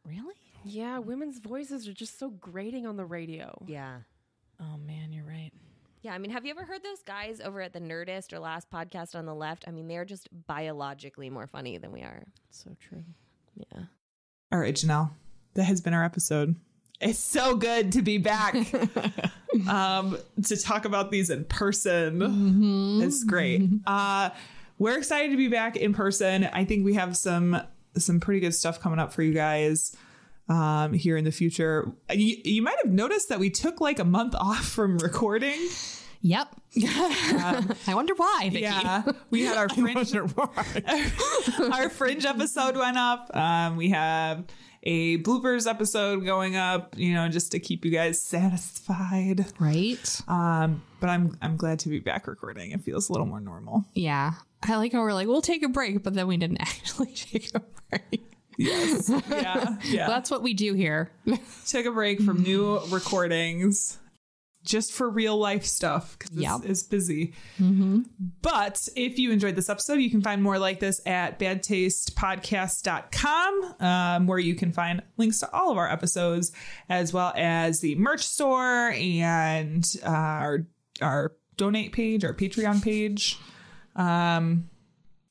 Really? Yeah, women's voices are just so grating on the radio. Yeah. Oh, man, you're right. Yeah, I mean, have you ever heard those guys over at the Nerdist or Last Podcast on the Left? I mean, they're just biologically more funny than we are. So true. Yeah. All right, Janelle, that has been our episode. It's so good to be back to talk about these in person. It's great. We're excited to be back in person. I think we have some pretty good stuff coming up for you guys here in the future. You might have noticed that we took like a month off from recording. Yep. I wonder why, Vicky. Yeah, we had our fringe. Our fringe episode went up. We have a bloopers episode going up, just to keep you guys satisfied. Right. But I'm glad to be back recording. It feels a little more normal. Yeah. I like how we're like, we'll take a break, but then we didn't actually take a break. Yes. Yeah. Well, that's what we do here. Took a break from new recordings just for real life stuff because this is busy. Mm-hmm. But if you enjoyed this episode, you can find more like this at badtastepodcast.com, where you can find links to all of our episodes, as well as the merch store and our donate page, our Patreon page.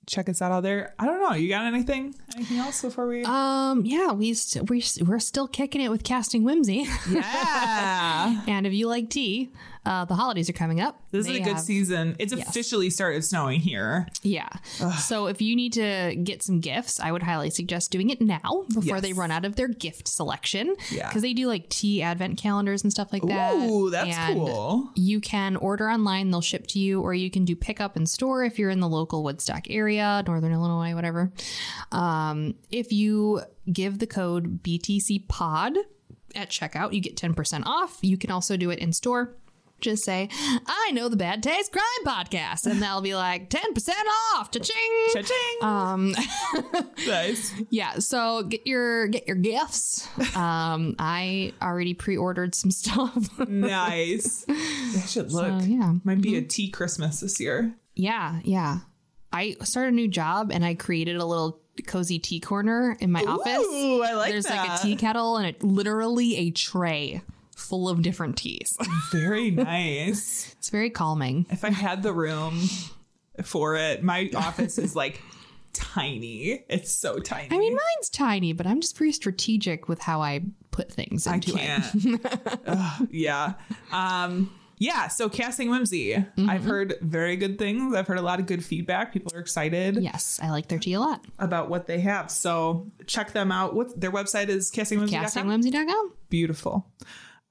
Check us out there. I don't know. You got anything else before we? Yeah, we're still kicking it with Casting Whimsy. Yeah. And if you like tea, the holidays are coming up. This is a good season. It's officially started snowing here. Yeah. So if you need to get some gifts, I would highly suggest doing it now before they run out of their gift selection. Yeah. Because they do like tea advent calendars and stuff like that. Ooh, that's cool. You can order online. They'll ship to you, or you can do pickup in store if you're in the local Woodstock area, Northern Illinois, whatever. If you give the code BTCPOD at checkout, you get 10% off. You can also do it in store. Just say, I know the Bad Taste Crime Podcast, and they'll be like 10% off. Cha-ching! Cha-ching! Nice. Yeah, so get your gifts. I already pre-ordered some stuff. Nice. That should look. So, might be a tea Christmas this year. Yeah. I started a new job, and I created a little cozy tea corner in my office. Ooh, I like There's that. like a tea kettle and literally a tray full of different teas. Very nice. It's very calming. If I had the room for it, my office is like tiny. It's so tiny. I mean, mine's tiny, but I'm just very strategic with how I put things into it. Yeah. Yeah, so Casting Whimsy. Mm-hmm. I've heard very good things. I've heard a lot of good feedback. People are excited. Yes, I like their tea a lot. About what they have. So check them out. Their website is castingwhimsy.com. Castingwhimsy.com. Beautiful.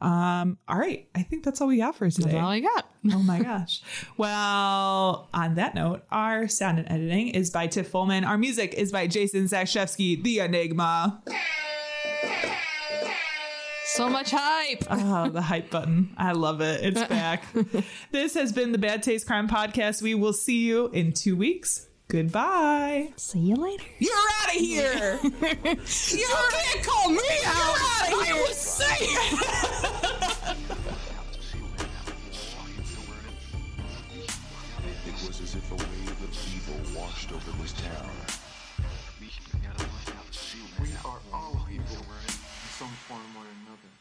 All right. I think that's all we got for today. That's all I got. Oh my gosh. Well, on that note, our sound and editing is by Tiff Fullman. Our music is by Jason Zashevsky, the Enigma. So much hype. Oh, the hype button. I love it. It's back. This has been the Bad Taste Crime Podcast. We will see you in 2 weeks. Goodbye. See you later. You're out of here. You can't call me out. You're out of here. I was saying. It was as if a wave of evil washed over this town. We are all evil in some form or another.